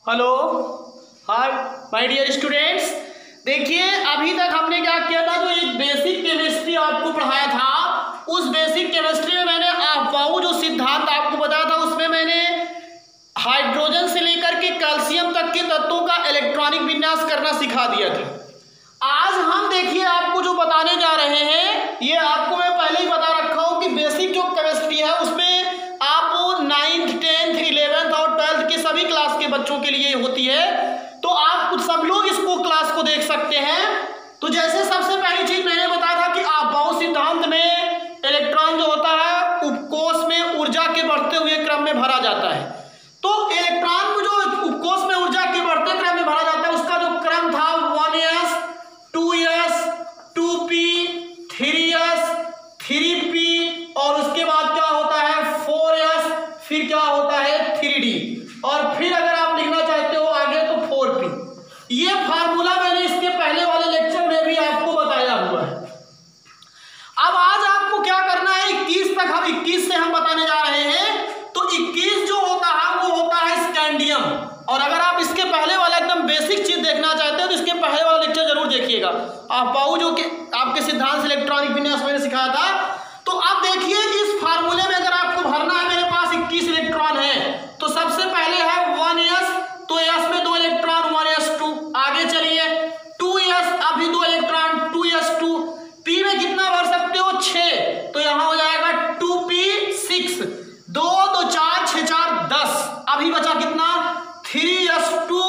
Hello, hi my dear students. देखिए अभी तक हमने क्या किया था, जो एक बेसिक केमिस्ट्री आपको पढ़ाया था, उस बेसिक केमिस्ट्री में मैंने अफवाह जो सिद्धांत आपको बताया था, उसमें मैंने हाइड्रोजन से लेकर के कैल्शियम तक के तत्वों का इलेक्ट्रॉनिक विन्यास करना सिखा दिया था। आज हम देखिए आपको जो बताने जा रहे हैं, ये आपको मैं पहले ही बता रखा हूं कि बेसिक जो केमिस्ट्री है उसमें आप 9th 10th 11th और 12th के सभी क्लास के बच्चों के लिए होती है, तो आप सब लोग इसको क्लास को देख सकते हैं। तो जैसे सबसे पहली चीज मैंने बताया था कि अफबाऊ सिद्धांत में इलेक्ट्रॉन जो होता है उपकोष में ऊर्जा के बढ़ते हुए क्रम में भरा जाता है। तो इलेक्ट्रॉन जो उपकोष में ऊर्जा के बढ़ते क्रम में भरा जाता है, उसका जो क्रम था 1s 2s 2p 3s 3p और उसके बाद क्या होता है 4s, फिर क्या होता है 3d और फिर अगर आप लिखना चाहते हो आगे तो 4p। ये फार्मूला मैंने इसके पहले वाले लेक्चर में भी आपको बताया हुआ है। अब आज आपको क्या करना है, 21 तक, हम 21 से हम बताने जा रहे हैं। तो 21 जो होता है वो होता है स्कैंडियम, और अगर आप इसके पहले वाला एकदम बेसिक चीज देखना चाहते हो तो इसके पहले वाला लेक्चर जरूर देखिएगा। अफबाऊ जो कि आपके सिद्धांत से इलेक्ट्रॉनिक विन्यास मैंने सिखाया था। तो आप देखिए इस फार्मूले में अगर आपको भरना है, मेरे पास 21 इलेक्ट्रॉन है, तो सबसे पहले है 1s, तो s में 2 इलेक्ट्रॉन 1s2। आगे चलिए 2s, अभी 2 इलेक्ट्रॉन 2s2। p में कितना भर सकते हो 6, तो यहां हो जाएगा 2p6, 2 2 4 6 4 10। अभी बचा कितना 3s2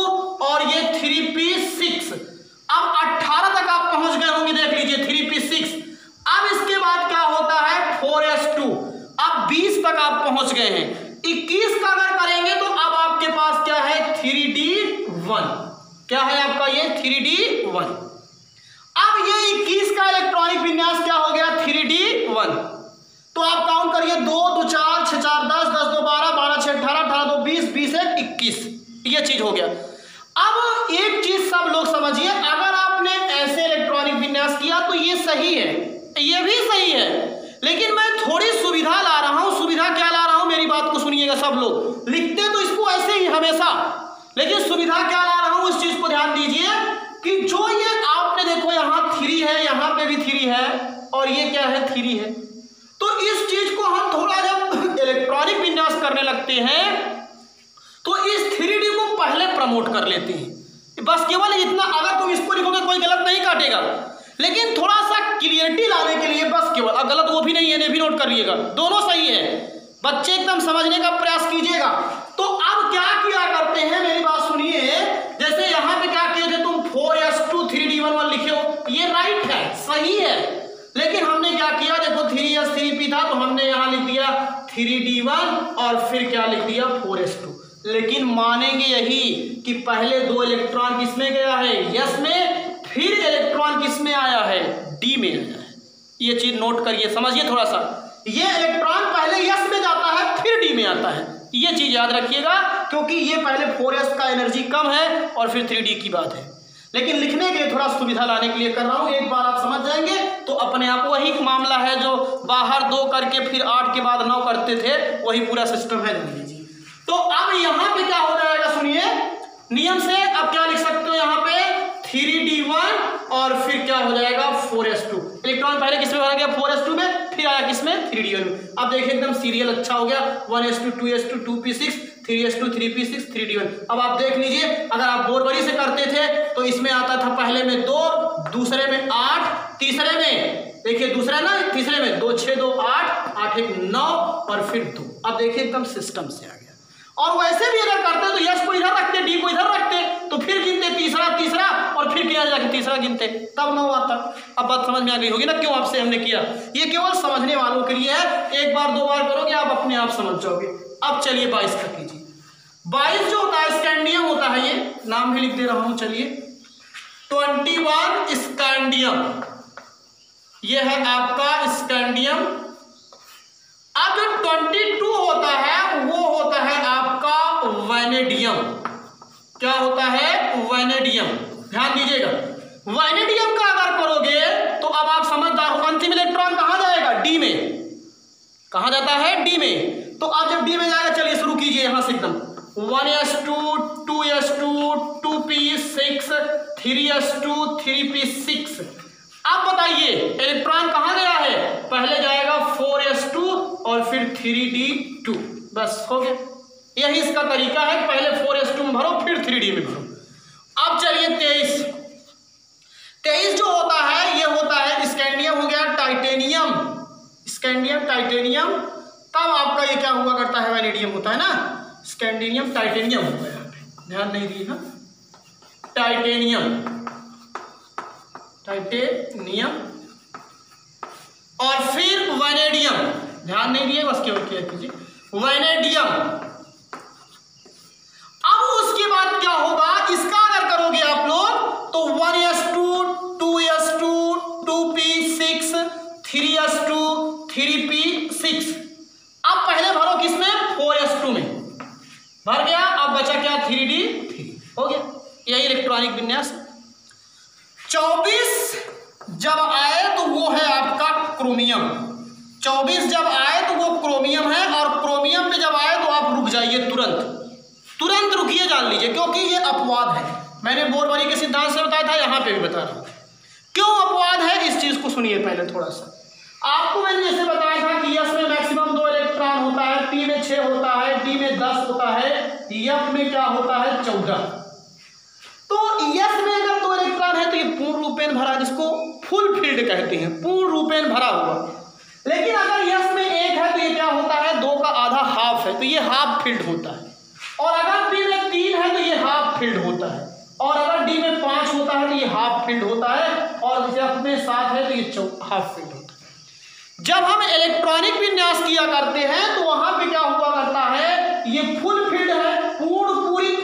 और ये 3p6। अब 18 तक आप पहुंच गए होंगे, देख लीजिए 3p6। अब इसके बाद क्या होता है 4s2। अब 20 तक आप पहुंच गए हैं। 21 का अगर करेंगे तो अब आपके पास क्या है 3d1। क्या है आपका ये 3d1। अब ये 21 का इलेक्ट्रॉनिक विन्यास क्या हो गया 3d1। तो आप काउंट करिए 2 2 4 6 4 10 10 2 12 12 6 18 18 2 20 20 1 21। ये चीज हो गया। अब एक चीज सब लोग समझिए, अगर आपने ऐसे इलेक्ट्रॉनिक विन्यास किया तो ये सही है, ये भी सही है, लेकिन मैं थोड़ी सुविधा ला रहा हूं। सुविधा क्या ला रहा हूं, मेरी बात को सुनिएगा। सब लोग लिखते तो इसको ऐसे ही हमेशा, लेकिन सुविधा क्या ला रहा हूं इस चीज को ध्यान दीजिए कि जो ये आपने देखो यहां 3 है, यहां पे भी 3 है और ये क्या है 3 है। तो इस चीज को हम थोड़ा जब इलेक्ट्रॉनिक विन्यास करने लगते हैं तो इस 3d को पहले प्रमोट कर लेते हैं। बस केवल इतना, अगर तुम इसको लिखोगे कोई गलत नहीं काटेगा, लेकिन थोड़ा सा क्लियरिटी लाने के लिए बस केवल, अब गलत वो भी नहीं है, ये भी नोट कर लीजिएगा, दोनों सही है। बच्चे एकदम समझने का प्रयास कीजिएगा। तो अब क्या किया करते हैं, मेरी बात सुनिए। जैसे यहाँ पे क्या किए थे तुम 4s2 3d1 लिखे हो, ये राइट है, सही है, लेकिन हमने क्या किया, देखो 3s 3p था तो हमने यहाँ लिख दिया 3d1 और फिर क्या लिख दिया 4s2। लेकिन मानेंगे यही कि पहले 2 इलेक्ट्रॉन किसमें गया है s में, फिर इलेक्ट्रॉन किसमें आया है d में आया है। ये चीज नोट करिए, समझिए थोड़ा सा। ये इलेक्ट्रॉन पहले s में जाता है फिर d में आता है, ये चीज याद रखिएगा, क्योंकि ये पहले 4s का एनर्जी कम है और फिर 3d की बात है। लेकिन लिखने के लिए थोड़ा सुविधा लाने के लिए कर रहा हूं, एक बार आप समझ जाएंगे तो अपने आप वही मामला है जो बाहर 2 करके फिर 8 के बाद 9 करते थे, वही पूरा सिस्टम है, जान लीजिए। तो अब यहां पे क्या हो जाएगा, सुनिए नियम से। अब क्या लिख सकते हो यहाँ पे 3d1 और फिर क्या हो जाएगा 4s2। इलेक्ट्रॉन पहले किसमें भरा गया 4s2 में, फिर आया किसमें 3d1 में। अब देखिए एकदम सीरियल अच्छा हो गया, 1s2 2s2 2p6 3s2 3p6 3d1। अब आप देख लीजिए, अगर आप बोरबरी से करते थे तो इसमें आता था पहले में 2, दूसरे में 8, तीसरे में देखिए दूसरा ना, तीसरे में 2 6 2 8 8 1 9 और फिर 2। अब देखिए एकदम सिस्टम से आ गया। और वैसे भी अगर करते तो यस को इधर रखते, डी को इधर रखते, तो फिर गिनते तीसरा तीसरा और फिर किया जाके तीसरा गिनते, तब 9 आता। अब बात समझ में आ गई होगी ना क्यों आपसे हमने किया। ये केवल समझने वालों के लिए है, एक बार 2 बार करोगे आप अपने आप समझ जाओगे। अब चलिए 22 का कीजिए। 22 जो होता है स्कैंडियम होता है, ये नाम भी लिख दे रहा हूं, चलिए 21 स्कैंडियम, ये है आपका स्कैंडियम। अब जो 22 होता है वो होता है आपका वैनेडियम। क्या होता है वैनेडियम, ध्यान दीजिएगा। वैनेडियम का अगर करोगे तो अब आप समझदार हो, अंतिम इलेक्ट्रॉन कहां जाएगा डी में, कहां जाता है डी में। तो अब जब डी में जाएगा, चलिए शुरू कीजिए यहां से एकदम 1s2 2s2 2p6 3s2 3p6। अब बताइए इलेक्ट्रॉन कहाँ गया है? पहले जाएगा 4s2 और फिर 3d2। बस हो गया। यही इसका तरीका है, पहले 4s2 में भरो फिर 3d में भरो। अब चलिए 23 जो होता है ये होता है स्कैंडियम, हो गया टाइटेनियम, स्कैंडियम टाइटेनियम। तब आपका ये क्या हुआ करता है? वैनेडियम होता है ना, स्कैंडियम टाइटेनियम हो गया। ध्यान नहीं दिए ना, टाइटेनियम टाइटेनियम और फिर वैनेडियम। ध्यान नहीं दिए, बस केवल क्या कीजिए वैनेडियम। अब उसके बाद क्या होगा? इसका अगर करोगे आप लोग तो 1s2 2s2 2p6 3s2 3p6। अब पहले भरो किसमें? 4s2 में भर गया। अब बचा क्या? 3d3 हो गया। यही इलेक्ट्रॉनिक विन्यास। 24 जब आए तो वो है आपका क्रोमियम। 24 जब आए तो वो क्रोमियम है, और क्रोमियम पे जब आए तो आप रुक जाइए, तुरंत रुकिए, जान लीजिए, क्योंकि ये अपवाद है। मैंने बोरबरी के सिद्धांत से बताया था, यहाँ पे भी बता रहा हूँ क्यों अपवाद है। इस चीज को सुनिए पहले थोड़ा सा। आपको मैंने जैसे बताया था कि यस में मैक्सिमम 2 इलेक्ट्रॉन होता है, पी में 6 होता है, डी में 10 होता है, एफ में क्या होता है? 14। तो यस में अगर 2 इलेक्ट्रॉन है तो ये पूर्ण रूपेण भरा, जिसको फुल फील्ड कहते हैं, पूर्ण रूपेण भरा हुआ। लेकिन अगर यस में 1 है तो ये क्या होता है? 2 का आधा हाफ है, तो ये हाफ फील्ड होता है। और अगर पी में 3 है तो ये हाफ फील्ड होता है, और अगर डी में 5 होता है तो ये हाफ फील्ड होता है, और एफ में 7 है तो ये हाफ फील्ड होता है। जब हम इलेक्ट्रॉनिक विन्यास किया करते हैं तो वहां पे क्या हुआ करता है? ये फुल फील्ड है, पूर्णपूरित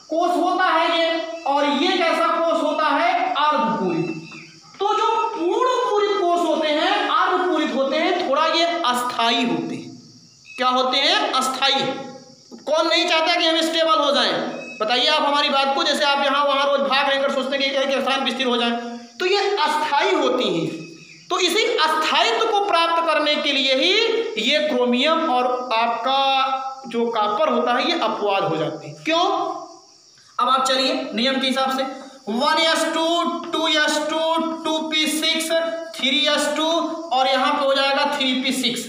कोष होता है ये, और ये कैसा कोष होता है? अर्धपूरित। तो जो पूर्णपूरित कोष होते हैं, अर्धपूरित होते हैं, थोड़ा ये अस्थाई होते हैं। क्या होते हैं? अस्थाई। कौन नहीं चाहता कि हम स्टेबल हो जाएं? बताइए आप हमारी बात को। जैसे आप यहाँ वहां रोज भाग रहकर सोचते हैं कि एक स्थान पर स्थिर हो जाए, तो ये अस्थाई होती हैं। तो इसी अस्थायित्व को प्राप्त करने के लिए ही ये क्रोमियम और आपका जो कॉपर होता है ये अपवाद हो जाते हैं। क्यों? अब आप चलिए नियम के हिसाब से 1s2 2s2 2p6 3s2 और यहाँ पे हो जाएगा 3p6।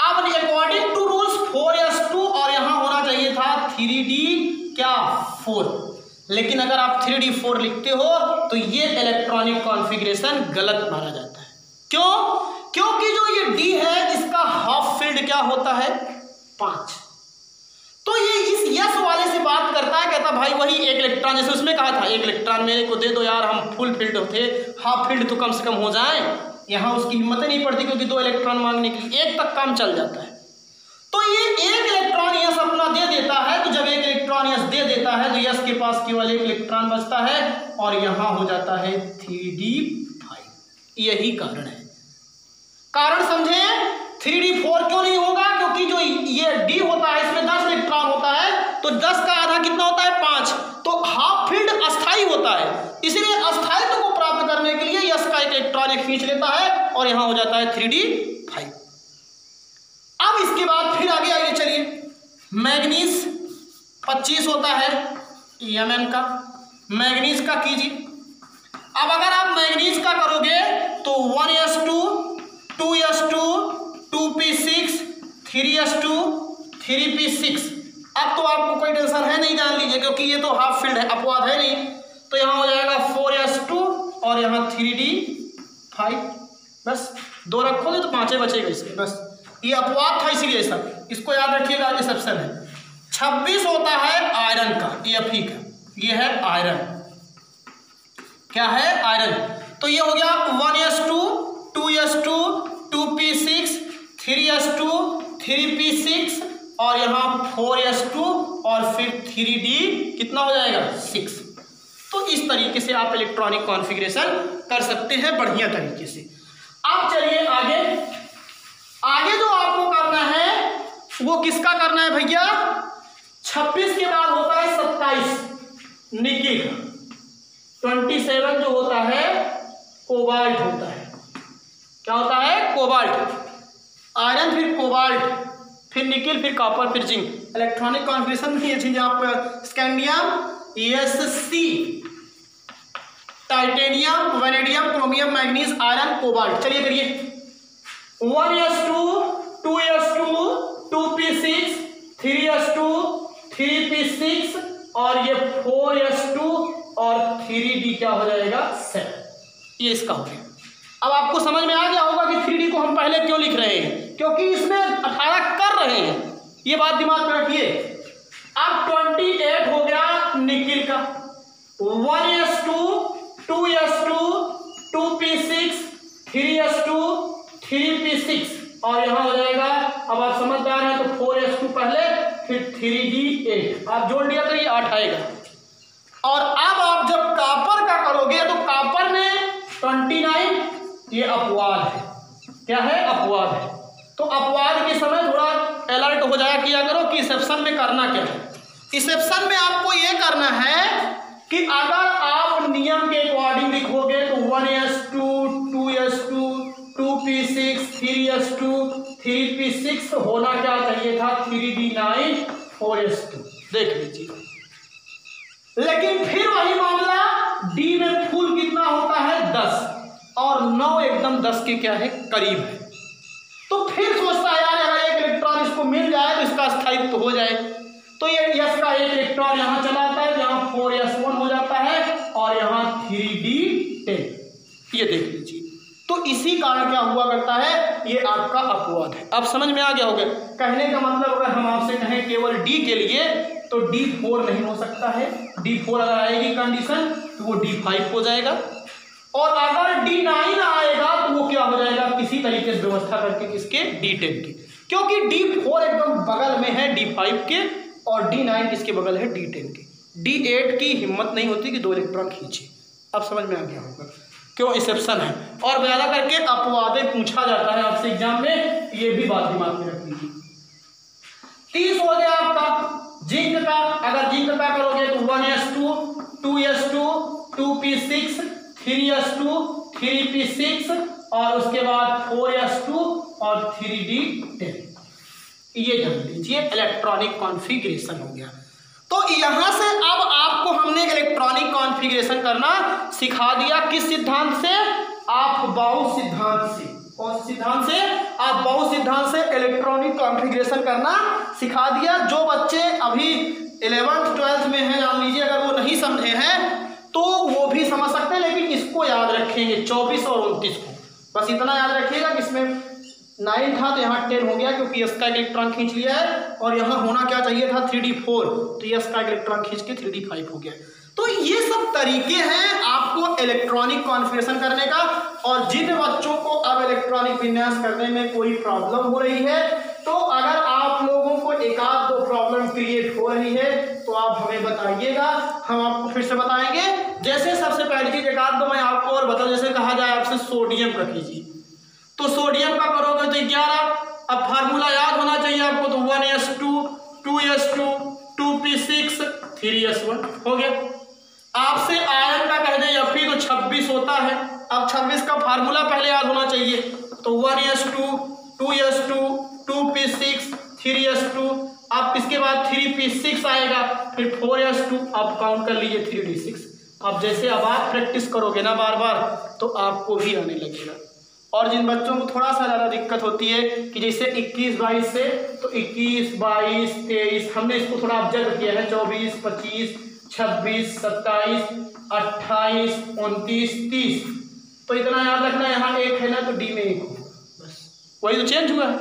अब अकॉर्डिंग टू रूल्स 4s2 और यहाँ होना चाहिए था 3d क्या 4। लेकिन अगर आप 3d4 लिखते हो तो ये इलेक्ट्रॉनिक कॉन्फ़िगरेशन गलत माना जाता है। क्यों? क्योंकि जो ये D है इसका हाफ फील्ड क्या होता है? 5। तो ये इस यस वाले से बात करता है, कहता भाई वही 1 इलेक्ट्रॉन, जैसे उसमें कहा था 1 इलेक्ट्रॉन मेरे को दे दो यार, हम फुल फील्ड थे, हाफ फील्ड तो कम से कम हो जाए। यहाँ उसकी हिम्मत ही नहीं पड़ती, क्योंकि 2 इलेक्ट्रॉन मांगने के लिए 1 तक काम चल जाता है। तो ये 1 इलेक्ट्रॉन यस अपना दे देता है, तो जब 1 इलेक्ट्रॉन यस दे देता है तो यस के पास केवल 1 इलेक्ट्रॉन बचता है, और यहाँ हो जाता है 3d5। यही कारण है। कारण समझे? 3d4 क्यों नहीं होगा? क्योंकि जो ये D होता है इसमें 10 इलेक्ट्रॉन होता है, तो 10 का आधा कितना होता है? 5। तो हाफ फील्ड अस्थाई होता है, इसलिए अस्थायित्व को प्राप्त करने के लिए यस का 1 इलेक्ट्रॉन एक खींच लेता है, और यहां हो जाता है 3d5। अब इसके बाद फिर आगे आइए, चलिए मैग्नीज 25 होता है Mn का, मैग्नीज का कीजिए। अब अगर आप मैग्नीज का करोगे तो 1s2 2s2 2p6 3s2 3p6। अब तो आपको कोई टेंशन है नहीं, जान लीजिए, क्योंकि ये तो हाफ फील्ड है, अपवाद है नहीं। तो यहाँ हो जाएगा 4s2 और यहाँ 3d5। बस 2 रखोगे तो 5 बचेगा इसमें। बस ये अपवाद था, इसीलिए ऐसा, इसको याद रखिएगा, एक्सेप्शन है। 26 होता है आयरन का, Fe का, ये है आयरन। क्या है? आयरन। तो ये हो गया 1s2 2s2 2p6 3s2 3p6 और यहाँ 4s2 और फिर 3d कितना हो जाएगा? 6। तो इस तरीके से आप इलेक्ट्रॉनिक कॉन्फ़िगरेशन कर सकते हैं बढ़िया तरीके से। अब चलिए आगे। आगे जो आपको करना है वो किसका करना है भैया? 26 के बाद होता है 27 निकिल का, 27 जो होता है कोबाल्ट होता है। क्या होता है? कोबाल्ट। आयरन, फिर कोबाल्ट, फिर निकिल, फिर कॉपर, फिर जिंक। इलेक्ट्रॉनिक कॉन्फ़िगरेशन में ये चीजें आपको scandium, Sc, titanium, vanadium, chromium, manganese, iron, cobalt. चलिए करिए 1s2 2s2 2p6 3s2 3p6 और ये 4s2 और 3d क्या हो जाएगा 7। ये इसका हो गया। अब आपको समझ में आ गया होगा कि 3d को हम पहले क्यों लिख रहे हैं, क्योंकि इसमें 18 कर रहे हैं, ये बात दिमाग में रखिए। अब 28 हो गया निकिल का, 1s2 2s2 2p6 3s2 3p6 और यहां हो जाएगा। अब आप समझदार हैं तो 4s2 पहले, फिर 3d8, आप जोड़ लिया तो ये 8 आएगा। और अब आप जब कॉपर का करोगे तो कॉपर में 29, ये अपवाद है। क्या है? अपवाद है। तो अपवाद के समय थोड़ा अलर्ट हो जाया किया करो कि इसेप्शन में करना क्या है। इसेप्शन में आपको ये करना है कि अगर आप नियम के अकॉर्डिंग लिखोगे तो 1s2 2s2 2p6 3s2 3p6 होना क्या चाहिए था 3d9 4s2। देख लीजिए, लेकिन फिर वही मामला, d में फुल कितना होता है 10 और 9 एकदम 10 के क्या है करीब है। तो फिर सोचता है यार अगर एक इलेक्ट्रॉन इसको मिल जाए तो इसका स्थायित्व हो जाए। तो ये s का एक इलेक्ट्रॉन यहां चला आता है, यहाँ 4s1 हो जाता है और यहाँ 3d10। ये देख लीजिए। तो इसी कारण क्या हुआ करता है, ये आपका अपवाद है। अब समझ में आ गया होगा। कहने का मतलब अगर हम आपसे कहें केवल d के लिए तो d4 नहीं हो सकता है। d4 अगर आएगी कंडीशन तो वो d5 हो जाएगा, और अगर d9 आएगा तो वो क्या हो जाएगा, किसी तरीके से व्यवस्था करके किसके d10 के, क्योंकि d4 एकदम बगल में है d5 के और d9 किसके बगल है d10 के। d8 की हिम्मत नहीं होती कि 2 इलेक्ट्रॉन खींचे। अब समझ में आ गया होगा क्यों एक्सेप्शन है। और ज्यादा करके अपवादे पूछा जाता है आपसे एग्जाम में, ये भी बात दिमाग में रख लीजिए। 30 हो गया आपका जिंक का। अगर जिंक का करोगे तो 1s2 2s2 2p6 3s2 3p6 और उसके बाद 4s2 और 3d10। ये जान लीजिए इलेक्ट्रॉनिक कॉन्फ़िगरेशन हो गया। तो यहां से अब आपको हमने इलेक्ट्रॉनिक कॉन्फ़िगरेशन करना सिखा दिया। किस सिद्धांत से? अफबाऊ सिद्धांत से। कौन से सिद्धांत से? अफबाऊ सिद्धांत से इलेक्ट्रॉनिक कॉन्फ़िगरेशन करना सिखा दिया। जो बच्चे अभी 11th 12th में हैं, जान लीजिए अगर वो नहीं समझे हैं तो वो भी समझ सकते हैं, लेकिन इसको याद रखेंगे 24 और 29 को। बस इतना याद रखिएगा कि इसमें 9 था तो यहाँ 10 हो गया, क्योंकि एस का इलेक्ट्रॉन खींच लिया है, और यहाँ होना क्या चाहिए था 3d4, तो एस का इलेक्ट्रॉन खींच के 3d5 हो गया। तो ये सब तरीके हैं आपको इलेक्ट्रॉनिक कॉन्फ़िगरेशन करने का। और जिन बच्चों को अब इलेक्ट्रॉनिक विन्यास करने में कोई प्रॉब्लम हो रही है, तो अगर आप लोगों को एक आध दो प्रॉब्लम क्रिएट हो रही है तो आप हमें बताइएगा, हम आपको फिर से बताएंगे। जैसे सबसे पहली चीज एक आध दो मैं आपको और बताऊं, जैसे कहा जाए आपसे सोडियम का कीजिए, तो सोडियम का करोगे तो 11। अब फार्मूला याद होना चाहिए आपको, तो 1s2 2s2 2p6 3s1 हो गया। आपसे आयरन का कह दें Fe तो 26 होता है। अब 26 का फार्मूला पहले याद होना चाहिए, तो 1s2 2s2 2p6 3s2। अब इसके बाद 3p6 आएगा, फिर 4s2, आप काउंट कर लीजिए 3d6। अब जैसे अब आप प्रैक्टिस करोगे ना बार बार तो आपको भी आने लगेगा। और जिन बच्चों को थोड़ा सा ज़्यादा दिक्कत होती है कि जैसे 21 22 से, तो 21 22 23 हमने इसको थोड़ा ऑब्जर्व किया है, 24 25 26 27 28 29 30, तो इतना याद रखना। यहाँ 1 है ना तो डी में 1 होगा, बस वही तो चेंज हुआ है।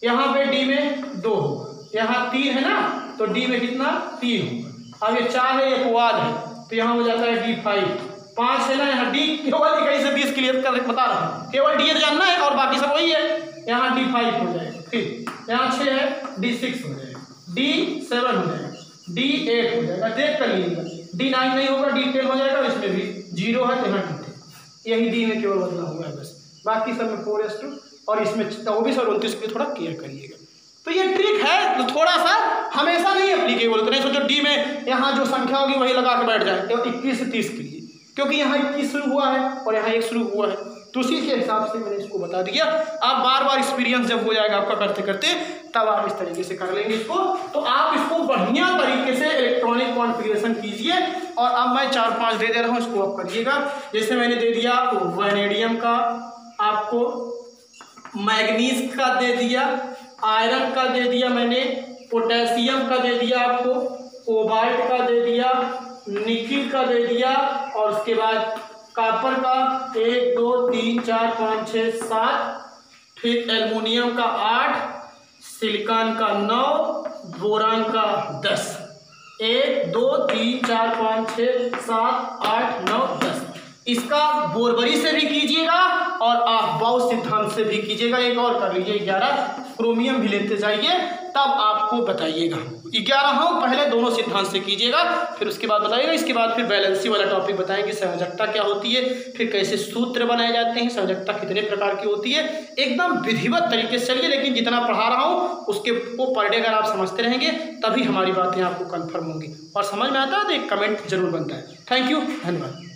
यहाँ पे डी में 2 होगा, यहाँ 3 है ना तो डी में कितना 3 होगा। अब ये 4 है, ये अपवाद है, तो यहाँ हो जाता है d5। 5 है ना, यहाँ डी केवल इकाई से 20 क्लियर कर बता रहा हूँ, केवल डी जानना है और बाकी सब वही है। यहाँ d5 हो जाएगा, फिर यहाँ 6 है d6 हो जाएगा, d7 हो जाएगा, d8 हो जाएगा, देख कर लीजिएगा। d9 नहीं होगा, d10 हो जाएगा, इसमें भी 0 है तो यहाँ d10, यही डी में केवल बदला हुआ है बस, बाकी सब में 4s2 और इसमें 24 और 29 को थोड़ा क्लियर करिएगा। तो ये ट्रिक है, तो थोड़ा सा हमेशा नहीं एप्लीकेबल, तो नहीं सोचो डी में यहाँ जो संख्या होगी वही लगा के बैठ जाए 21 से 30 के लिए, क्योंकि यहाँ 21 शुरू हुआ है और यहाँ 1 शुरू हुआ है, तो उसी के हिसाब से मैंने इसको बता दिया। आप बार बार एक्सपीरियंस जब हो जाएगा आपका करते करते तब आप इस तरीके से कर लेंगे इसको। तो आप इसको बढ़िया तरीके से इलेक्ट्रॉनिक कॉन्फ़िगरेशन कीजिए। और अब मैं 4-5 दे रहा हूँ, इसको आप करिएगा। जैसे मैंने दे दिया वैनेडियम का, आपको मैग्नीज का दे दिया, आयरन का दे दिया मैंने, पोटेशियम का दे दिया आपको, कोबाल्ट का दे दिया, निकिल का दे दिया, और उसके बाद कॉपर का 1 2 3 4 5 6 7, फिर एल्युमिनियम का 8, सिलिकॉन का 9, बोरान का 10। 1 2 3 4 5 6 7 8 9 10। इसका बोरबरी से भी कीजिएगा और अफबाउ सिद्धांत से भी कीजिएगा। एक और कर लीजिए 11, क्रोमियम भी लेते जाइए, तब आपको बताइएगा। 11 पहले दोनों सिद्धांत से कीजिएगा, फिर उसके बाद बताइएगा। इसके बाद फिर बैलेंसी वाला टॉपिक बताएंगे, संयोजकता क्या होती है, फिर कैसे सूत्र बनाए जाते हैं, संयोजकता कितने प्रकार की होती है, एकदम विधिवत तरीके से चलिए। लेकिन जितना पढ़ा रहा हूँ उसके वो पर डे अगर आप समझते रहेंगे तभी हमारी बातें आपको कन्फर्म होंगी। और समझ में आता है तो एक कमेंट जरूर बनता है। थैंक यू, धन्यवाद।